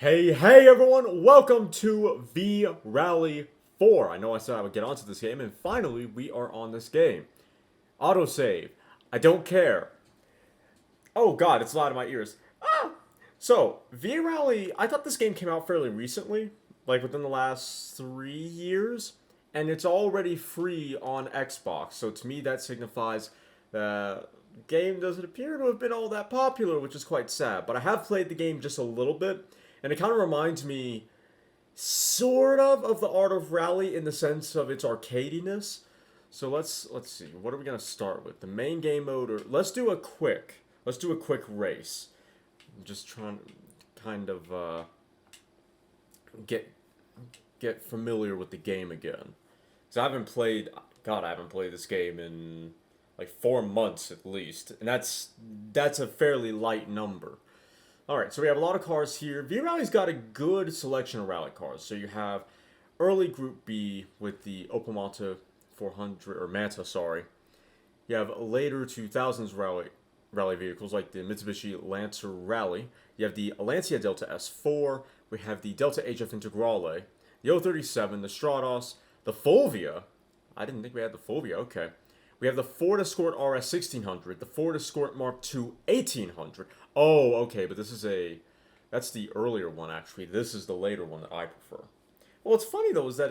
Hey everyone, welcome to V-Rally 4. I know I said I would get onto this game, and finally we are on this game. Autosave. I don't care. Oh god, it's loud in my ears. So, V-Rally, I thought this game came out fairly recently, like within the last 3 years, and it's already free on Xbox, so to me that signifies that the game doesn't appear to have been all that popular, which is quite sad. But I have played the game just a little bit, and it kind of reminds me, sort of the Art of Rally in the sense of its arcadiness. So let's see. What are we gonna start with? The main game mode, or let's do a quick race. I'm just trying to kind of get familiar with the game again. Cause I haven't played. God, I haven't played this game in like 4 months at least, and that's a fairly light number. Alright, so we have a lot of cars here. V-Rally's got a good selection of rally cars. So you have early Group B with the Opel Manta 400, or Manta, sorry. You have later 2000s rally vehicles like the Mitsubishi Lancer Rally. You have the Lancia Delta S4. We have the Delta HF Integrale, the 037, the Stratos, the Fulvia. I didn't think we had the Fulvia, okay. We have the Ford Escort RS 1600, the Ford Escort Mark II 1800. Oh, okay, but that's the earlier one, actually. This is the later one that I prefer. Well, what's funny, though, is that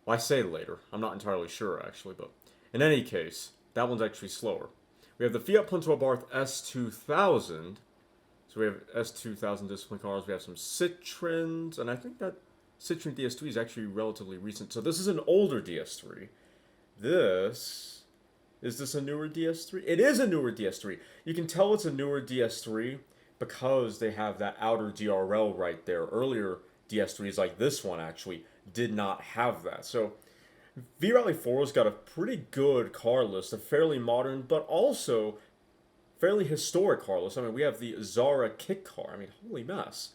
well, I say later. I'm not entirely sure, actually, but in any case, that one's actually slower. We have the Fiat Punto Abarth S2000. So we have S2000 discipline cars. We have some Citroens, and I think that Citroen DS3 is actually relatively recent. So this is an older DS3. Is this a newer DS3? It is a newer DS3. You can tell it's a newer DS3 because they have that outer DRL right there. Earlier DS3s like this one actually did not have that. So V-Rally 4's got a pretty good car list, a fairly modern but also fairly historic car list. I mean, we have the Zara kit car. I mean, holy mess.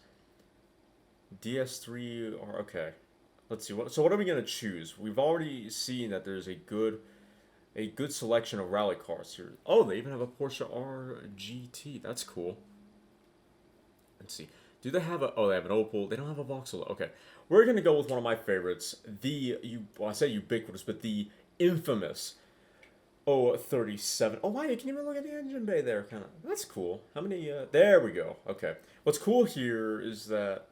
DS3 or okay. Let's see. So what are we going to choose? We've already seen that there's a good selection of rally cars here. Oh, they even have a Porsche RGT. That's cool. Let's see. Do they have they have an Opel. They don't have a Vauxhall. Okay. We're going to go with one of my favorites. I say ubiquitous, but the infamous 037. Oh, wow, you can even look at the engine bay there. Kind of. That's cool. How many? There we go. Okay. What's cool here is that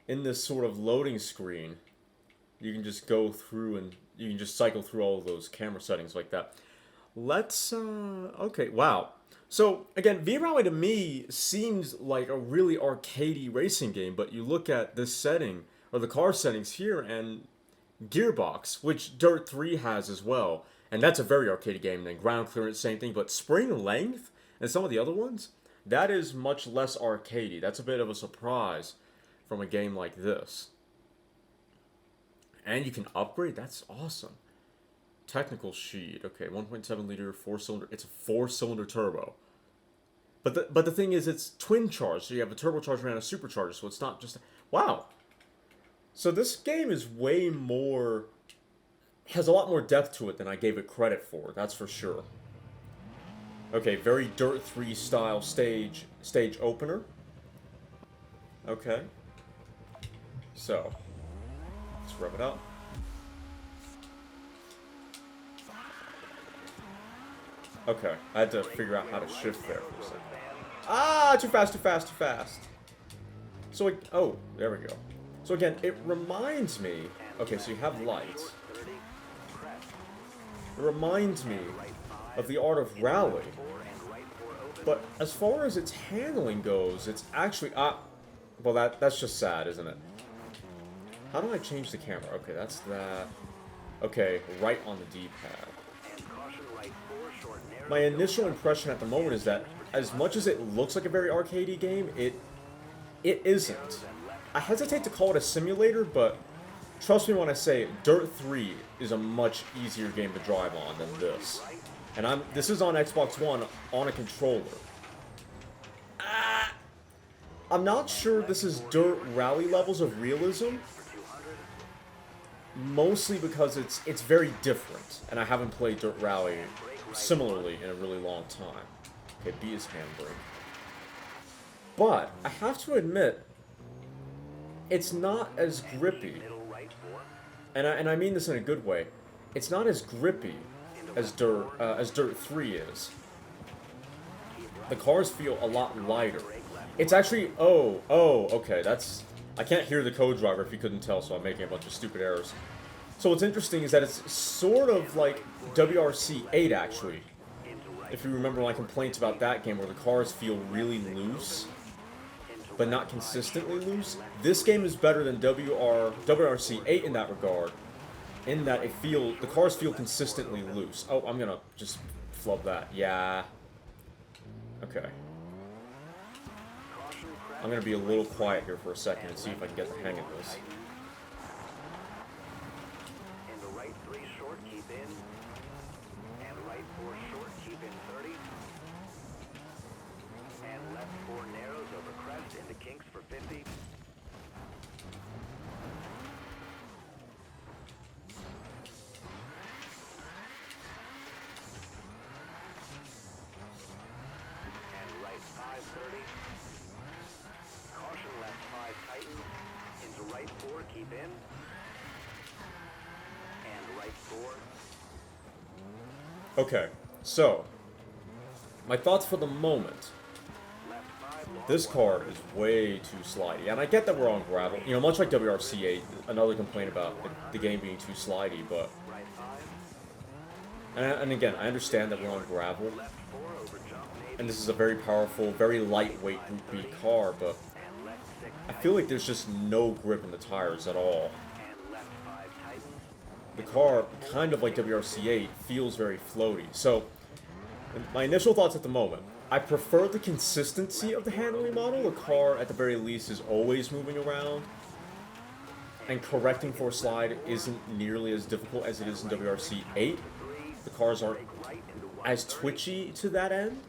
in this sort of loading screen, you can just go through and you can just cycle through all of those camera settings like that. Okay, wow. So, again, V-Rally to me seems like a really arcadey racing game, but you look at this setting, or the car settings here, and Gearbox, which Dirt 3 has as well, and that's a very arcadey game, and then ground clearance, same thing, but spring length, and some of the other ones, that is much less arcadey. That's a bit of a surprise from a game like this. And you can upgrade. That's awesome. Technical sheet. Okay, 1.7 liter, 4-cylinder. It's a 4-cylinder turbo. But the thing is, it's twin charged. So you have a turbocharger and a supercharger. So it's not just wow. So this game is way more, has a lot more depth to it than I gave it credit for. That's for sure. Okay, very Dirt 3 style stage opener. Okay. So, let's rev it up. Okay, I had to figure out how to shift there for a second. Ah, too fast. So, oh, there we go. So again, it reminds me, okay, so you have lights. It reminds me of the Art of Rally. But as far as its handling goes, it's actually, well that's just sad, isn't it? How do I change the camera? Okay, that's that. Okay, right on the D-pad. My initial impression at the moment is that as much as it looks like a very arcadey game, it isn't. I hesitate to call it a simulator, but trust me when I say Dirt 3 is a much easier game to drive on than this. And this is on Xbox One on a controller. I'm not sure this is Dirt Rally levels of realism. Mostly because it's very different, and I haven't played Dirt Rally similarly in a really long time. Okay, B is handbrake. But I have to admit, it's not as grippy, and I mean this in a good way. It's not as grippy as Dirt 3 is. The cars feel a lot lighter. It's actually okay. That's I can't hear the co-driver if you couldn't tell, so I'm making a bunch of stupid errors. So what's interesting is that it's sort of like WRC 8 actually. If you remember my complaints about that game where the cars feel really loose, but not consistently loose, this game is better than WRC 8 in that regard, in that the cars feel consistently loose. Oh, I'm gonna just flub that. Yeah. Okay. I'm gonna be a little quiet here for a second and see if I can get the hang of this. Okay, so, my thoughts for the moment. This car is way too slidey, and I get that we're on gravel. You know, much like WRC 8, another complaint about the game being too slidey, but... And again, I understand that we're on gravel, and this is a very powerful, very lightweight Group B car, but I feel like there's just no grip in the tires at all. The car, kind of like WRC 8, feels very floaty. So, my initial thoughts at the moment, I prefer the consistency of the handling model. The car, at the very least, is always moving around, and correcting for a slide isn't nearly as difficult as it is in WRC 8. The cars aren't as twitchy to that end.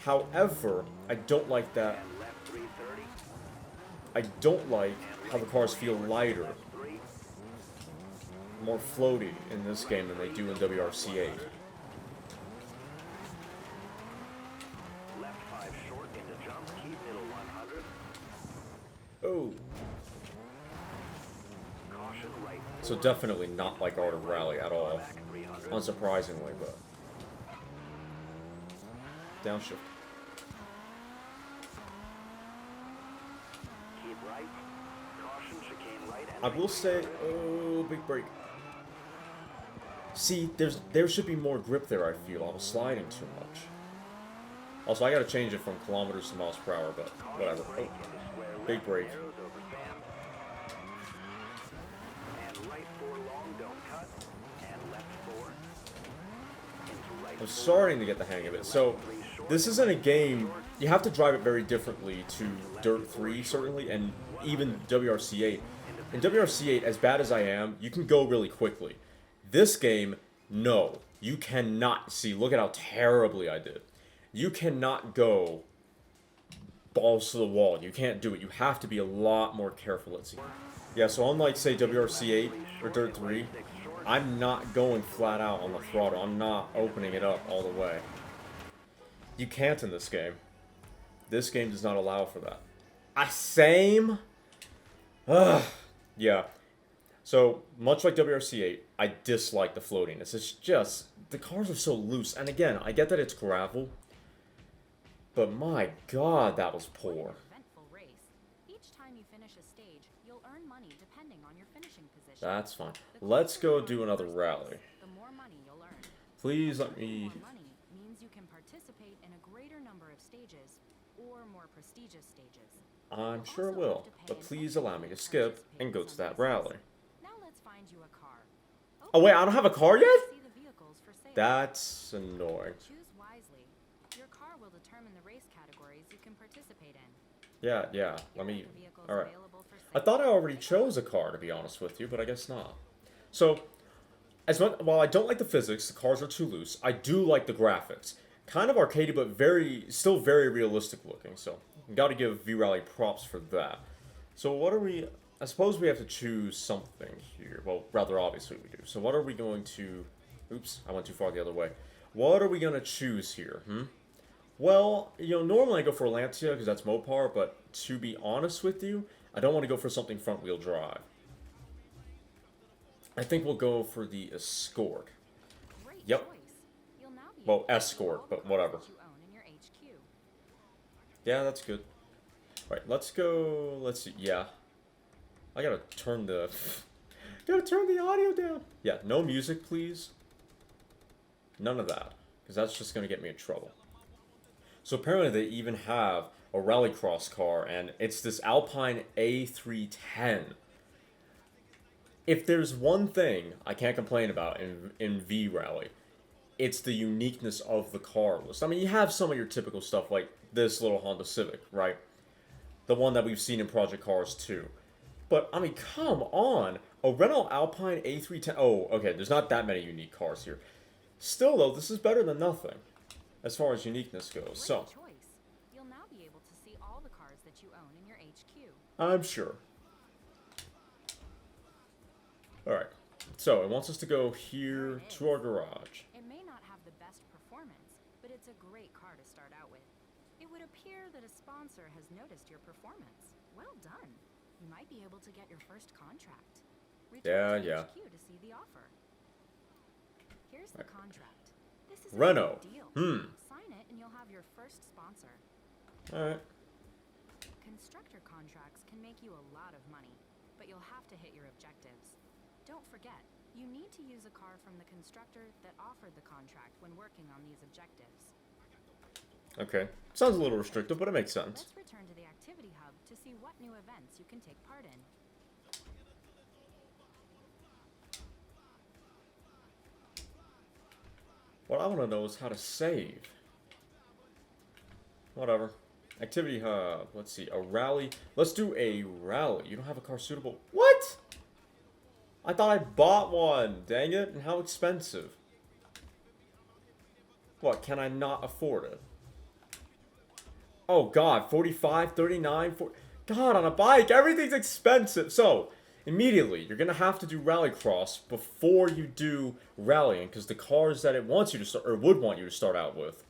However, I don't like that. I don't like how the cars feel lighter, more floaty in this game than they do in WRC 8. Oh. So definitely not like Art of Rally at all. Unsurprisingly, but... Downshift. I will say... Oh, big break. See, there should be more grip there, I feel. I was sliding too much. Also, I gotta change it from kilometers to miles per hour, but whatever. Oh, big break. I'm starting to get the hang of it. So, this isn't a game... You have to drive it very differently to Dirt 3, certainly, and even WRC 8. In WRC 8, as bad as I am, you can go really quickly. This game, no. You cannot. See, look at how terribly I did. You cannot go balls to the wall. You can't do it. You have to be a lot more careful. Let's see. Yeah, so unlike, say, WRC 8 or Dirt 3, I'm not going flat out on the throttle. I'm not opening it up all the way. You can't in this game. This game does not allow for that. Same? Ugh. Yeah. So, much like WRC 8, I dislike the floatiness. It's just, the cars are so loose. And again, I get that it's gravel, but my god, that was poor. That's fine. Let's go do another rally. Please let me... I'm sure it will, but please allow me to skip and go to that rally. Oh wait, I don't have a car yet? That's annoying. Yeah, let me... Alright. I thought I already chose a car, to be honest with you, but I guess not. So, while I don't like the physics, the cars are too loose, I do like the graphics. Kind of arcadey, but still very realistic looking, so gotta give V-Rally props for that. So what are we... I suppose we have to choose something here. Well, rather obviously we do. So what are we going to... Oops, I went too far the other way. What are we going to choose here, Well, you know, normally I go for Lancia because that's Mopar, but to be honest with you, I don't want to go for something front-wheel drive. I think we'll go for the Escort. Yep. Well, Escort, but whatever. Yeah, that's good. Alright, let's go... Let's see. Yeah. I gotta turn the... gotta turn the audio down. Yeah, no music, please. None of that. Because that's just gonna get me in trouble. So apparently they even have a rallycross car, and it's this Alpine A310. If there's one thing I can't complain about in V-Rally, it's the uniqueness of the car list. I mean, you have some of your typical stuff, like this little Honda Civic, right? The one that we've seen in Project Cars 2. But, I mean, come on! A Renault Alpine A310... Oh, okay, there's not that many unique cars here. Still, though, this is better than nothing, as far as uniqueness goes. So, you'll now be able to see all the cars that you own in your HQ. I'm sure. Alright, so it wants us to go here to our garage. It may not have the best performance, but it's a great car to start out with. It would appear that a sponsor has noticed your performance. Well done. You might be able to get your first contract. Return to HQ to see the offer. Here's the contract. This is Renault. a deal. Sign it and you'll have your first sponsor. Alright. Constructor contracts can make you a lot of money, but you'll have to hit your objectives. Don't forget, you need to use a car from the constructor that offered the contract when working on these objectives. Okay. Sounds a little restrictive, but it makes sense. Let's return to the activity hub to see what new events you can take part in. What I want to know is how to save. Whatever. Activity hub. Let's see. A rally. Let's do a rally. You don't have a car suitable. What? I thought I bought one. Dang it. And how expensive. What? Can I not afford it? Oh, God. 45, 39, 40. God, on a bike. Everything's expensive. So, immediately, you're going to have to do rallycross before you do rallying. Because the cars that it wants you to start, or would want you to start out with,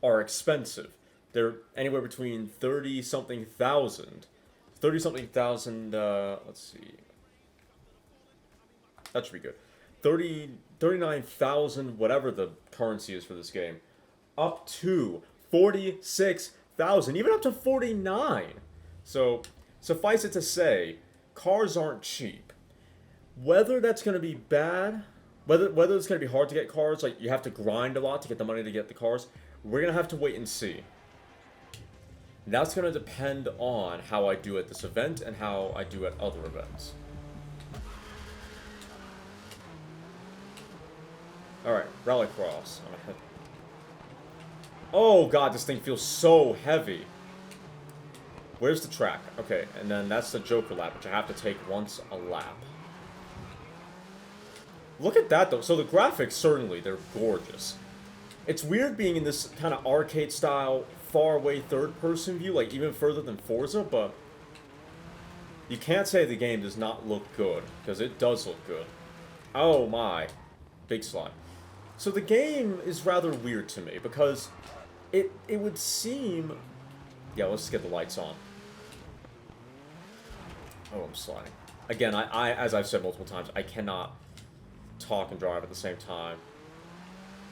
are expensive. They're anywhere between 30-something thousand. 30-something thousand, let's see. That should be good. 39,000, whatever the currency is for this game. Up to 46,000, even up to 49. So, suffice it to say, cars aren't cheap. Whether that's going to be bad, whether it's going to be hard to get cars, like you have to grind a lot to get the money to get the cars, we're going to have to wait and see. That's going to depend on how I do at this event and how I do at other events. Alright, rallycross. Oh god, this thing feels so heavy. Where's the track? Okay, and then that's the Joker lap, which I have to take once a lap. Look at that, though. So the graphics, certainly, they're gorgeous. It's weird being in this kind of arcade-style, far-away third-person view, like even further than Forza, but you can't say the game does not look good, because it does look good. Oh my. Big slide. So the game is rather weird to me, because it would seem... Yeah, let's get the lights on. Oh, I'm sliding. Again, I as I've said multiple times, I cannot talk and drive at the same time.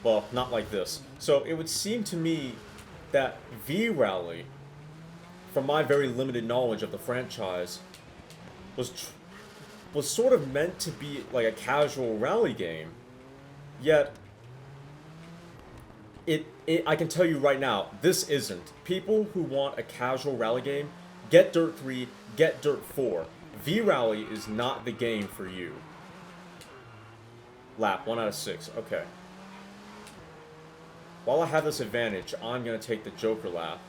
Well, not like this. So it would seem to me that V-Rally, from my very limited knowledge of the franchise, was sort of meant to be like a casual rally game. Yet, I can tell you right now, this isn't. People who want a casual rally game, get Dirt 3, get Dirt 4. V-Rally is not the game for you. Lap, 1 out of 6, okay. While I have this advantage, I'm going to take the Joker lap.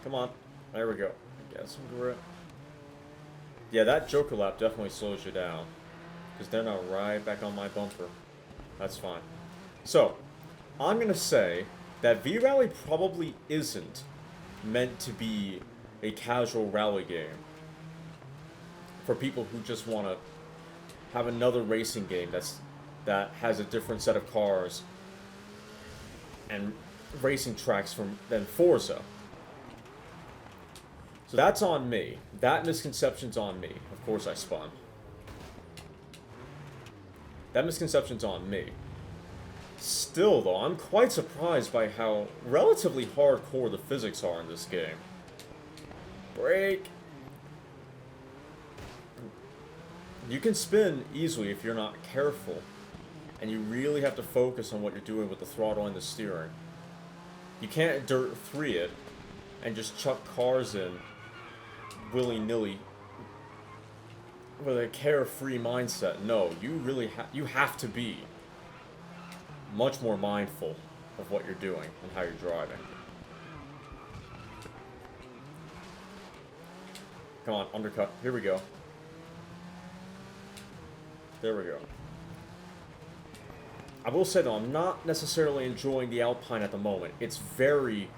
Come on. There we go. Get some grip. Yeah, that Joker lap definitely slows you down. Because they're now right back on my bumper. That's fine. So, I'm going to say that V-Rally probably isn't meant to be a casual rally game. For people who just want to have another racing game that has a different set of cars. and racing tracks than Forza. So that's on me. That misconception's on me. Of course I spun. That misconception's on me. Still, though, I'm quite surprised by how relatively hardcore the physics are in this game. Brake! You can spin easily if you're not careful. And you really have to focus on what you're doing with the throttle and the steering. You can't dirt 3 it and just chuck cars in willy-nilly with a carefree mindset. No, you have to be much more mindful of what you're doing and how you're driving. Come on, undercut. Here we go. There we go. I will say though, I'm not necessarily enjoying the Alpine at the moment. It's very,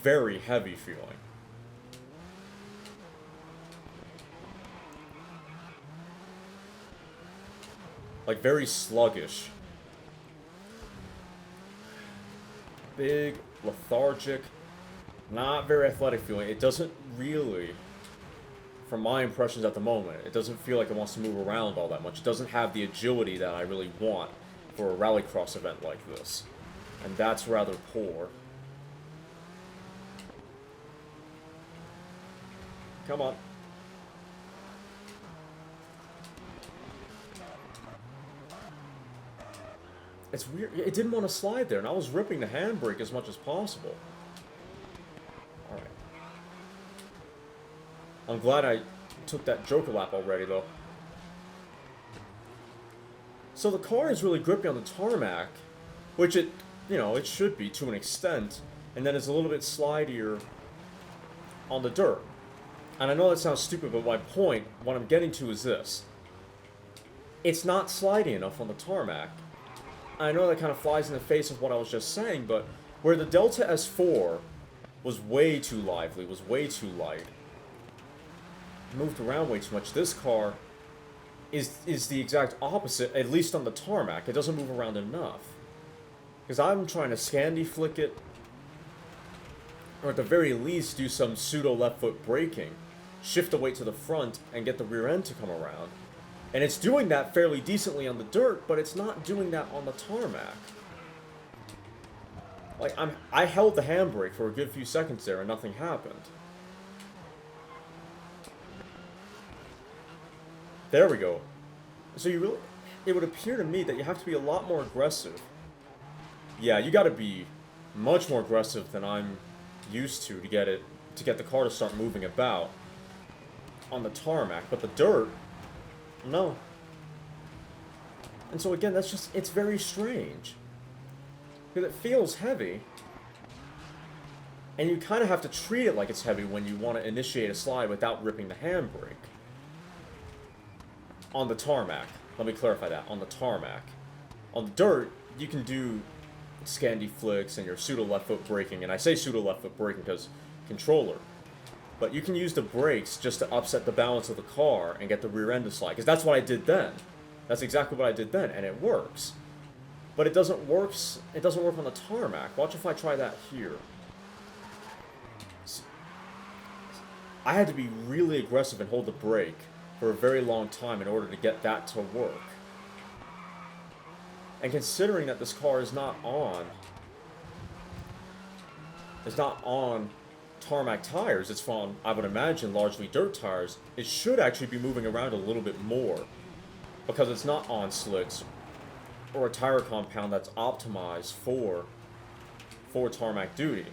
very heavy feeling. Like, very sluggish. Big, lethargic, not very athletic feeling. It doesn't really, from my impressions at the moment, it doesn't feel like it wants to move around all that much. It doesn't have the agility that I really want for a rallycross event like this. And that's rather poor. Come on. It's weird. It didn't want to slide there, and I was ripping the handbrake as much as possible. Alright. I'm glad I took that Joker lap already, though. So the car is really grippy on the tarmac, which it should be to an extent, and then it's a little bit slidier on the dirt. And I know that sounds stupid, but my point, what I'm getting to is this. It's not sliding enough on the tarmac. I know that kind of flies in the face of what I was just saying, but where the Delta S4 was way too lively, was way too light, moved around way too much, this car is the exact opposite, at least on the tarmac. It doesn't move around enough. Because I'm trying to Scandi flick it, or at the very least do some pseudo left foot braking, shift the weight to the front, and get the rear end to come around. And it's doing that fairly decently on the dirt, but it's not doing that on the tarmac. Like, I held the handbrake for a good few seconds there and nothing happened. There we go. So it would appear to me that you have to be a lot more aggressive. Yeah, you gotta be much more aggressive than I'm used to get the car to start moving about on the tarmac, but the dirt, no. And so again, it's very strange. Because it feels heavy, and you kind of have to treat it like it's heavy when you want to initiate a slide without ripping the handbrake. On the tarmac. Let me clarify that. On the tarmac. On the dirt, you can do Scandi flicks and your pseudo left foot braking, and I say pseudo left foot braking because controller. But you can use the brakes just to upset the balance of the car and get the rear end to slide. Because that's what I did then. That's exactly what I did then, and it works. But it doesn't work on the tarmac. Watch if I try that here. I had to be really aggressive and hold the brake for a very long time in order to get that to work. And considering that this car is not on tarmac tires, it's on, I would imagine, largely dirt tires, it should actually be moving around a little bit more because it's not on slicks or a tire compound that's optimized for tarmac duty.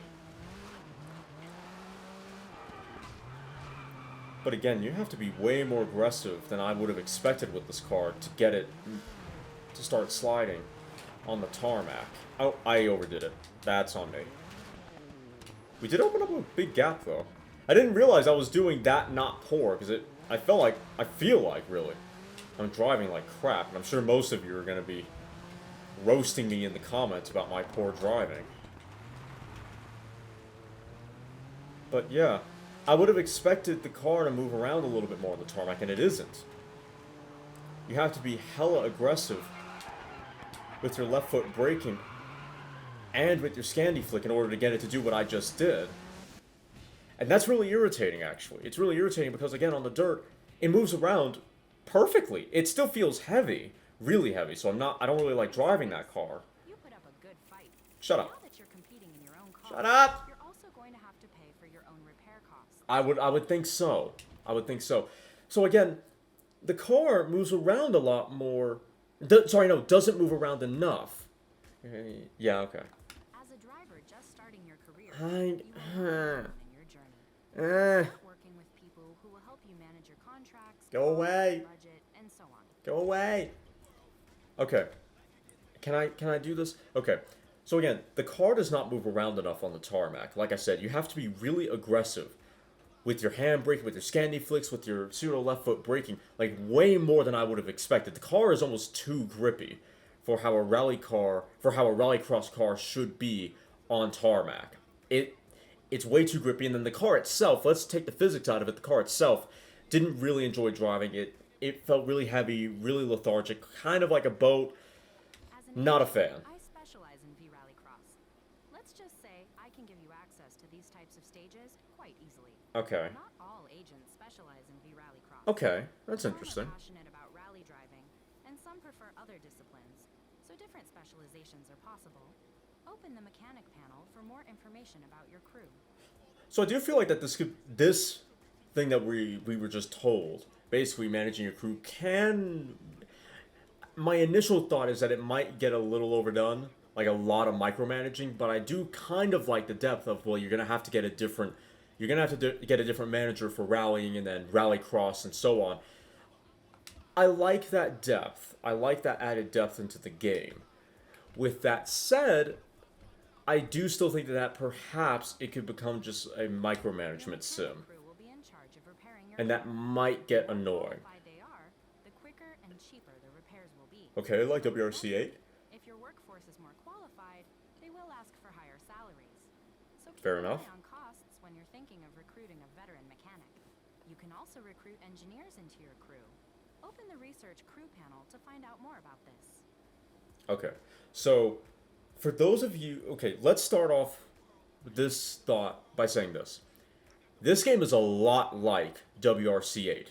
But again, you have to be way more aggressive than I would have expected with this car to get it to start sliding on the tarmac. Oh, I overdid it. That's on me. We did open up a big gap though. I didn't realize I was doing that not poor, because I feel like really, I'm driving like crap, and I'm sure most of you are going to be roasting me in the comments about my poor driving. But yeah, I would have expected the car to move around a little bit more on the tarmac, and it isn't. You have to be hella aggressive with your left foot braking and with your Scandy flick in order to get it to do what I just did. And that's really irritating, actually. It's really irritating because, again, on the dirt, it moves around perfectly. It still feels heavy, really heavy, so I don't really like driving that car. You put up a good fight. Shut Now up. that you're competing in your own car, Shut up! you're also going to have to pay for your own repair costs. I would think so. I would think so. So again, the car moves around a lot more. Sorry, no, doesn't move around enough. Yeah, okay. As a driver just starting your career, I- you will be alone in your journey. Eh, Start working with people who will help you manage your contracts, Go away. budget, and so on. Go away. Okay. Can I do this? Okay. So again, the car does not move around enough on the tarmac. Like I said, you have to be really aggressive with your handbrake, with your Scandy flicks, with your pseudo left foot braking, like way more than I would have expected. The car is almost too grippy for how a rallycross car should be on tarmac. It's way too grippy, and then the car itself, let's take the physics out of it, the car itself didn't really enjoy driving it. It felt really heavy, really lethargic, kind of like a boat. As an Not a agent, fan. I specialize in V-Rallycross. Let's just say I can give you access to these types of stages quite easily. Okay. Not all agents specialize in V-Rallycross. Okay, that's Some interesting. are passionate about rally driving, and some prefer other disciplines, so different specializations are possible. Open the mechanic panel for more information about your crew. So I do feel like that this thing that we were just told, basically managing your crew, can. My initial thought is that it might get a little overdone, like a lot of micromanaging, but I do kind of like the depth of, well, you're gonna have to get a different get a different manager for rallying and then rallycross and so on. I like that depth. I like that added depth into the game. With that said, I do still think that perhaps it could become just a micromanagement sim, Crew will be in charge of repairing your and that car. might get The more annoying. qualified they are, the quicker and cheaper the repairs will be. Okay, like WRC8. If your workforce is more qualified, they will ask for higher salaries. So keep Fair an enough. eye on costs when you're thinking of recruiting a veteran mechanic. You can also recruit engineers into your crew. Open the research crew panel to find out more about this. Okay, so for those of you, okay, let's start off with this thought by saying this. This game is a lot like WRC8.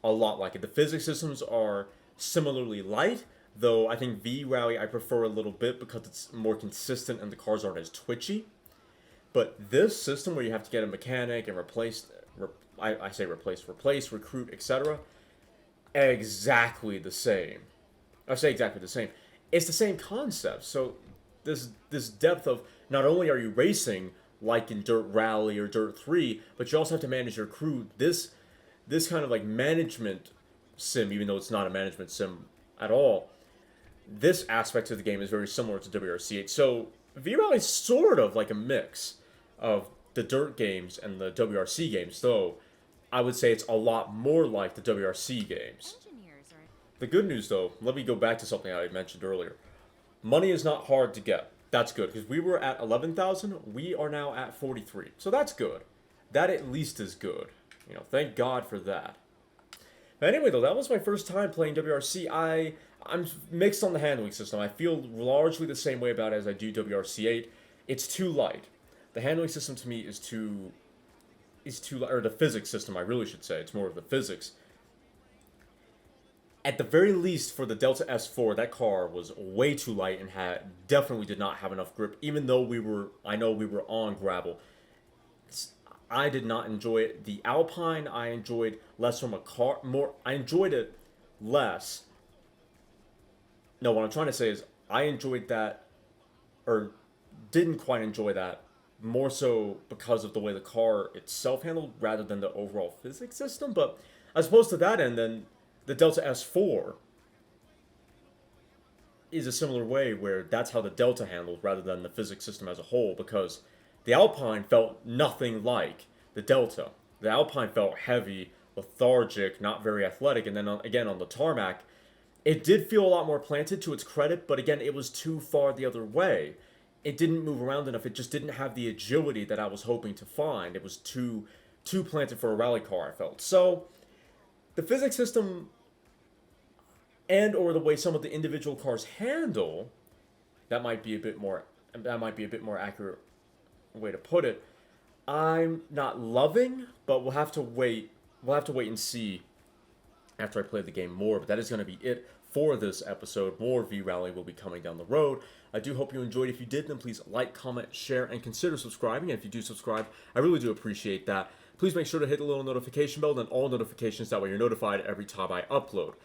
A lot like it. The physics systems are similarly light, though I think V-Rally I prefer a little bit because it's more consistent and the cars aren't as twitchy. But this system where you have to get a mechanic and replace, recruit, etc., exactly the same. I say exactly the same. It's the same concept. So this depth of not only are you racing like in Dirt Rally or Dirt 3, but you also have to manage your crew. This kind of like management sim, even though it's not a management sim at all, this aspect of the game is very similar to WRC8. So V-Rally is sort of like a mix of the Dirt games and the WRC games, though I would say it's a lot more like the WRC games. Engineers are The good news, though, let me go back to something I mentioned earlier. Money is not hard to get. That's good, because we were at 11,000, we are now at 43. So that's good. That at least is good. You know, thank God for that. But anyway, though, that was my first time playing WRC. I'm mixed on the handling system. I feel largely the same way about it as I do WRC8. It's too light. The handling system to me is too light, or the physics system, I really should say. It's more of the physics. At the very least, for the Delta S4, that car was way too light and definitely did not have enough grip. Even though I know we were on gravel, I did not enjoy it. The Alpine, I enjoyed less from a car. I enjoyed it less. No, what I'm trying to say is I enjoyed that, or didn't quite enjoy that, more so because of the way the car itself handled rather than the overall physics system. But as opposed to that end, then the Delta S4 is a similar way where that's how the Delta handled rather than the physics system as a whole, because the Alpine felt nothing like the Delta. The Alpine felt heavy, lethargic, not very athletic, and then again on the tarmac, it did feel a lot more planted, to its credit, but again, it was too far the other way. It didn't move around enough. It just didn't have the agility that I was hoping to find. It was too planted for a rally car, I felt. So the physics system and or the way some of the individual cars handle, that might be a bit more and that might be a bit more accurate way to put it. I'm not loving, but we'll have to wait. We'll have to wait and see after I play the game more. But that is going to be it for this episode. More V-Rally will be coming down the road. I do hope you enjoyed. If you did, then please like, comment, share, and consider subscribing. And if you do subscribe, I really do appreciate that. Please make sure to hit the little notification bell and all notifications. That way you're notified every time I upload.